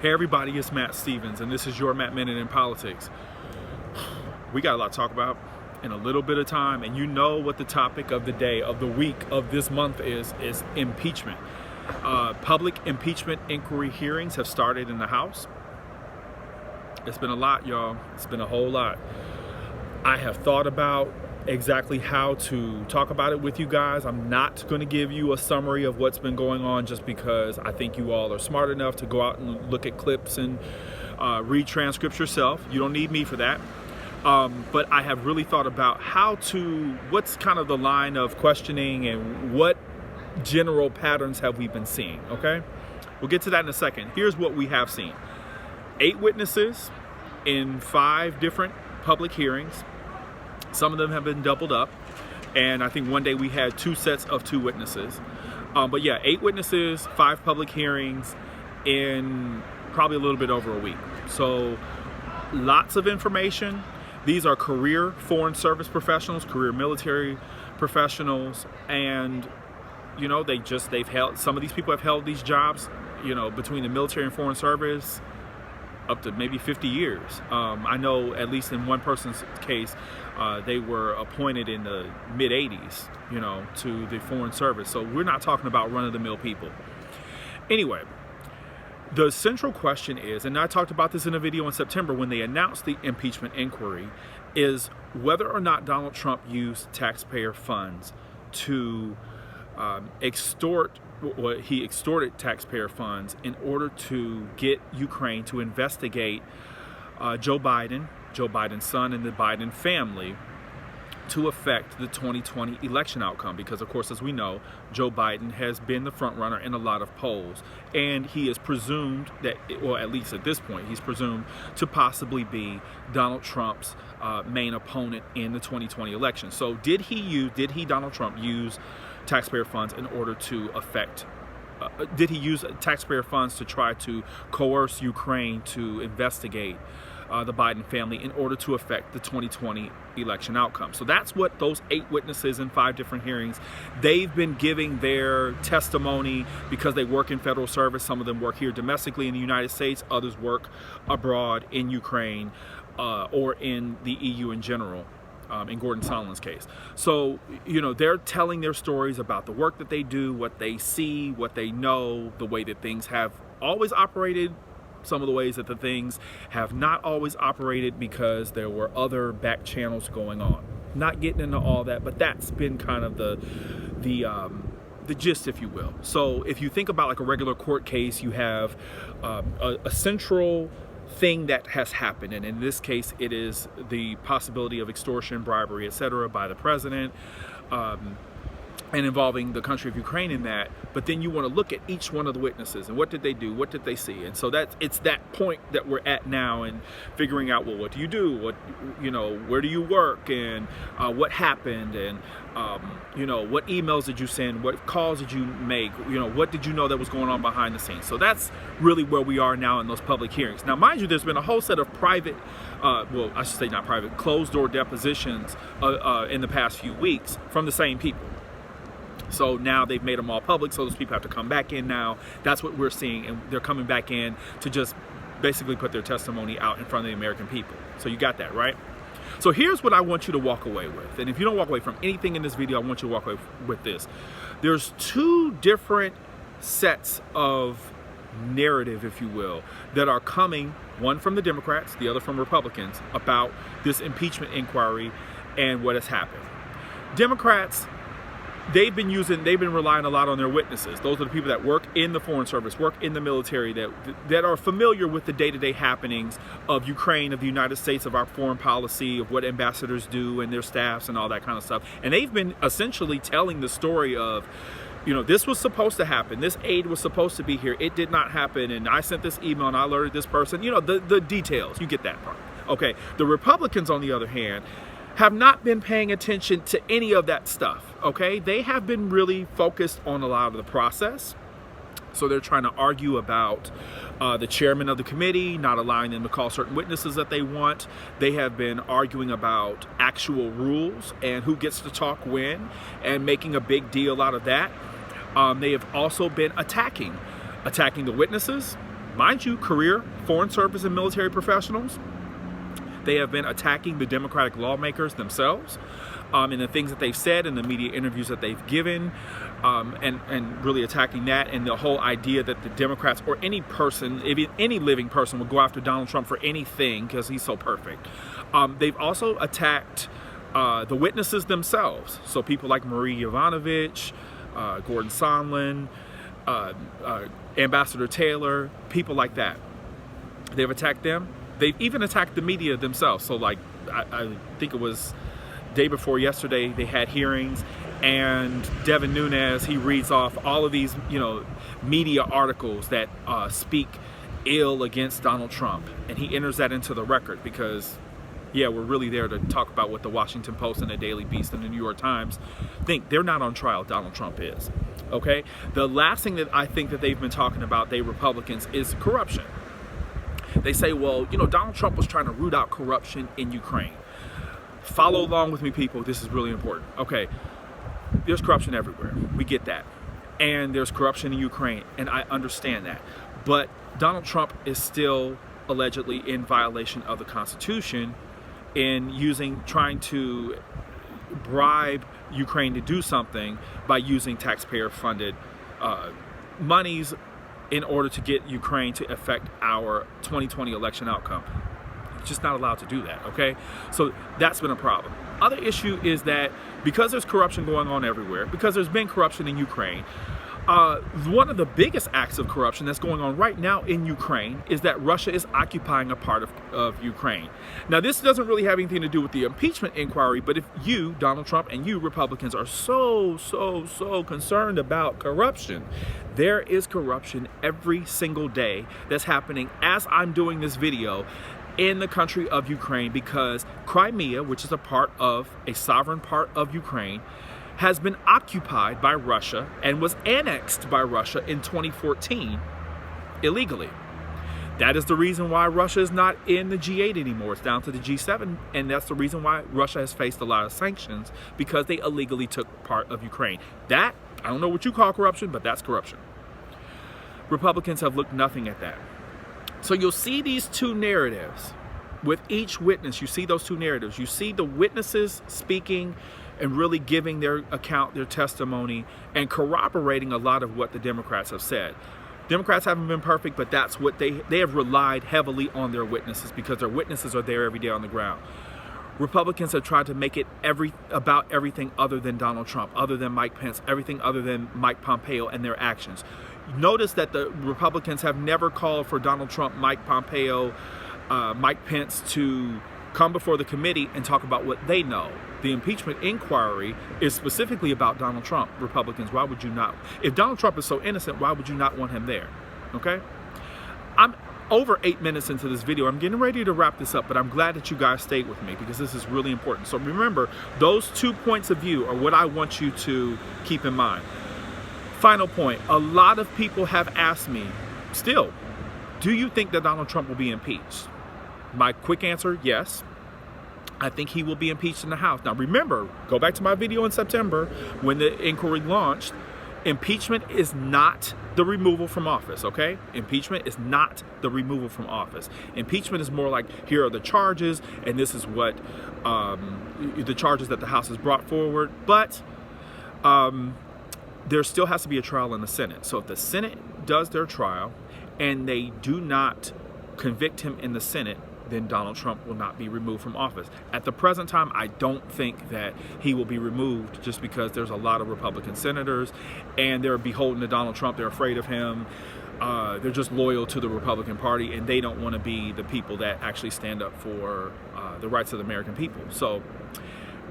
Hey everybody, it's Matt Stevens, and this is your Matt Minute in Politics. We got a lot to talk about in a little bit of time, and you know what the topic of the day, of the week, of this month is impeachment. Public impeachment inquiry hearings have started in the House. It's been a lot, y'all. It's been a whole lot. I have thought about exactly how to talk about it with you guys. I'm not going to give you a summary of what's been going on just because I think you all are smart enough to go out and look at clips and read transcripts yourself. You don't need me for that. But I have really thought about what's kind of the line of questioning and what general patterns have we been seeing, okay? We'll get to that in a second. Here's what we have seen. 8 witnesses in 5 different public hearings. Some of them have been doubled up, and I think one day we had 2 sets of 2 witnesses. But yeah, 8 witnesses, 5 public hearings in probably a little bit over a week. So lots of information. These are career foreign service professionals, career military professionals, and you know, some of these people have held these jobs, you know, between the military and foreign service up to maybe 50 years. I know at least in one person's case, they were appointed in the mid-80s, you know, to the foreign service. So we're not talking about run-of-the-mill people. Anyway, the central question is, and I talked about this in a video in September when they announced the impeachment inquiry, is whether or not Donald Trump used taxpayer funds to he extorted taxpayer funds in order to get Ukraine to investigate Joe Biden's son, and the Biden family to affect the 2020 election outcome. Because, of course, as we know, Joe Biden has been the front runner in a lot of polls, and he is presumed that, or at least at this point, he's presumed to possibly be Donald Trump's main opponent in the 2020 election. So did Donald Trump use taxpayer funds in order to did he use taxpayer funds to try to coerce Ukraine to investigate the Biden family in order to affect the 2020 election outcome? So that's what those 8 witnesses in 5 different hearings, they've been giving their testimony because they work in federal service. Some of them work here domestically in the United States, others work abroad in Ukraine or in the EU in general. In Gordon Sondland's case. So, you know, they're telling their stories about the work that they do, what they see, what they know, the way that things have always operated, some of the ways that the things have not always operated because there were other back channels going on. Not getting into all that, but that's been kind of the gist, if you will. So if you think about like a regular court case, you have a central thing that has happened, and in this case it is the possibility of extortion, bribery, etc. by the president, and involving the country of Ukraine in that. But then you want to look at each one of the witnesses and what did they do, what did they see, and so it's that point that we're at now, and figuring out, well, what do you do, what, you know, where do you work, and what happened, and you know, what emails did you send, what calls did you make, you know, what did you know that was going on behind the scenes. So that's really where we are now in those public hearings. Now, mind you, there's been a whole set of private, well, I should say not private, closed-door depositions in the past few weeks from the same people. So now they've made them all public, so those people have to come back in now. That's what we're seeing, and they're coming back in to just basically put their testimony out in front of the American people. So you got that, right? So here's what I want you to walk away with. And if you don't walk away from anything in this video, I want you to walk away with this. There's 2 different sets of narrative, if you will, that are coming, one from the Democrats, the other from Republicans, about this impeachment inquiry and what has happened. Democrats, they've been relying a lot on their witnesses. Those are the people that work in the foreign service, work in the military, that are familiar with the day-to-day happenings of Ukraine, of the United States, of our foreign policy, of what ambassadors do and their staffs and all that kind of stuff. And they've been essentially telling the story of, you know, this was supposed to happen, this aid was supposed to be here, it did not happen, and I sent this email and I alerted this person, you know, the details. You get that part. Okay, the Republicans, on the other hand, have not been paying attention to any of that stuff, okay? They have been really focused on a lot of the process. So they're trying to argue about the chairman of the committee not allowing them to call certain witnesses that they want. They have been arguing about actual rules and who gets to talk when, and making a big deal out of that. They have also been attacking the witnesses, mind you, career foreign service and military professionals. They have been attacking the Democratic lawmakers themselves and the things that they've said in the media interviews that they've given, and really attacking that and the whole idea that the Democrats or any person, any living person, would go after Donald Trump for anything because he's so perfect. They've also attacked the witnesses themselves. So people like Marie Yovanovitch, Gordon Sondland, Ambassador Taylor, people like that. They've attacked them. They've even attacked the media themselves. So like, I think it was day before yesterday, they had hearings, and Devin Nunes, he reads off all of these, media articles that speak ill against Donald Trump, and he enters that into the record because, yeah, we're really there to talk about what the Washington Post and the Daily Beast and the New York Times think. They're not on trial. Donald Trump is. Okay? The last thing that I think that they've been talking about, they Republicans, is corruption. They say, well, Donald Trump was trying to root out corruption in Ukraine. Follow along with me, people. This is really important. Okay, there's corruption everywhere. We get that. And there's corruption in Ukraine, and I understand that. But Donald Trump is still allegedly in violation of the Constitution in trying to bribe Ukraine to do something by using taxpayer-funded monies in order to get Ukraine to affect our 2020 election outcome. Just not allowed to do that, okay? So that's been a problem. Other issue is that because there's corruption going on everywhere, because there's been corruption in Ukraine, one of the biggest acts of corruption that's going on right now in Ukraine is that Russia is occupying a part of Ukraine. Now, this doesn't really have anything to do with the impeachment inquiry, but if you, Donald Trump, and you Republicans are so concerned about corruption, there is corruption every single day that's happening as I'm doing this video in the country of Ukraine, because Crimea, which is a sovereign part of Ukraine, has been occupied by Russia and was annexed by Russia in 2014 illegally. That is the reason why Russia is not in the G8 anymore. It's down to the G7, and that's the reason why Russia has faced a lot of sanctions, because they illegally took part of Ukraine. That, I don't know what you call corruption, but that's corruption. Republicans have looked nothing at that. So you'll see these two narratives. With each witness, you see those two narratives. You see the witnesses speaking and really giving their account, their testimony, and corroborating a lot of what the Democrats have said. Democrats haven't been perfect, but that's what they have relied heavily on their witnesses, because their witnesses are there every day on the ground. Republicans have tried to make it about everything other than Donald Trump, other than Mike Pence, everything other than Mike Pompeo and their actions. Notice that the Republicans have never called for Donald Trump, Mike Pompeo, Mike Pence to come before the committee and talk about what they know. The impeachment inquiry is specifically about Donald Trump. Republicans, why would you not? If Donald Trump is so innocent, why would you not want him there? Okay? I'm over 8 minutes into this video. I'm getting ready to wrap this up, but I'm glad that you guys stayed with me, because this is really important. So remember, those 2 points of view are what I want you to keep in mind. Final point, a lot of people have asked me, still, do you think that Donald Trump will be impeached? My quick answer, yes. I think he will be impeached in the House. Now remember, go back to my video in September when the inquiry launched. Impeachment is not the removal from office, okay? Impeachment is not the removal from office. Impeachment is more like, here are the charges, and this is what the charges that the House has brought forward. But there still has to be a trial in the Senate. So if the Senate does their trial and they do not convict him in the Senate, then Donald Trump will not be removed from office. At the present time, I don't think that he will be removed, just because there's a lot of Republican senators and they're beholden to Donald Trump. They're afraid of him. They're just loyal to the Republican Party, and they don't want to be the people that actually stand up for the rights of the American people. So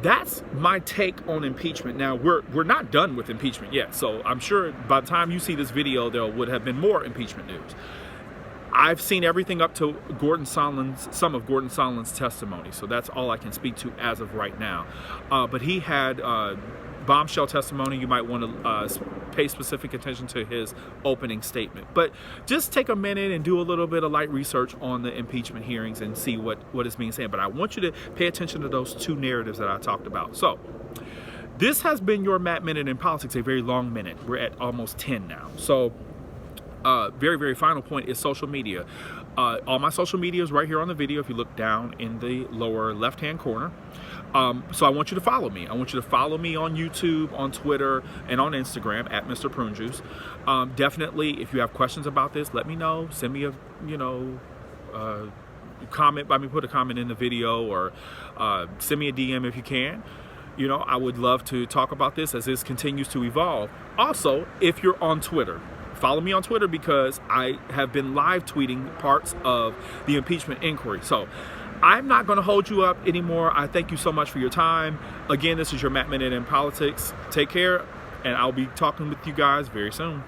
that's my take on impeachment. Now, we're not done with impeachment yet. So I'm sure by the time you see this video, there would have been more impeachment news. I've seen everything up to some of Gordon Sondland's testimony. So that's all I can speak to as of right now. But he had bombshell testimony. You might want to pay specific attention to his opening statement. But just take a minute and do a little bit of light research on the impeachment hearings and see what is being said. But I want you to pay attention to those two narratives that I talked about. So this has been your Matt Minute in Politics, a very long minute. We're at almost 10 now. So very, very final point is social media. All my social media is right here on the video if you look down in the lower left-hand corner. So I want you to follow me. I want you to follow me on YouTube, on Twitter, and on Instagram at Mr. Prune Juice. Definitely, if you have questions about this, let me know. Send me a, comment. Put a comment in the video, or send me a DM if you can. I would love to talk about this as this continues to evolve. Also, if you're on Twitter, follow me on Twitter, because I have been live tweeting parts of the impeachment inquiry. So I'm not going to hold you up anymore. I thank you so much for your time. Again, this is your Matt Minute in Politics. Take care, and I'll be talking with you guys very soon.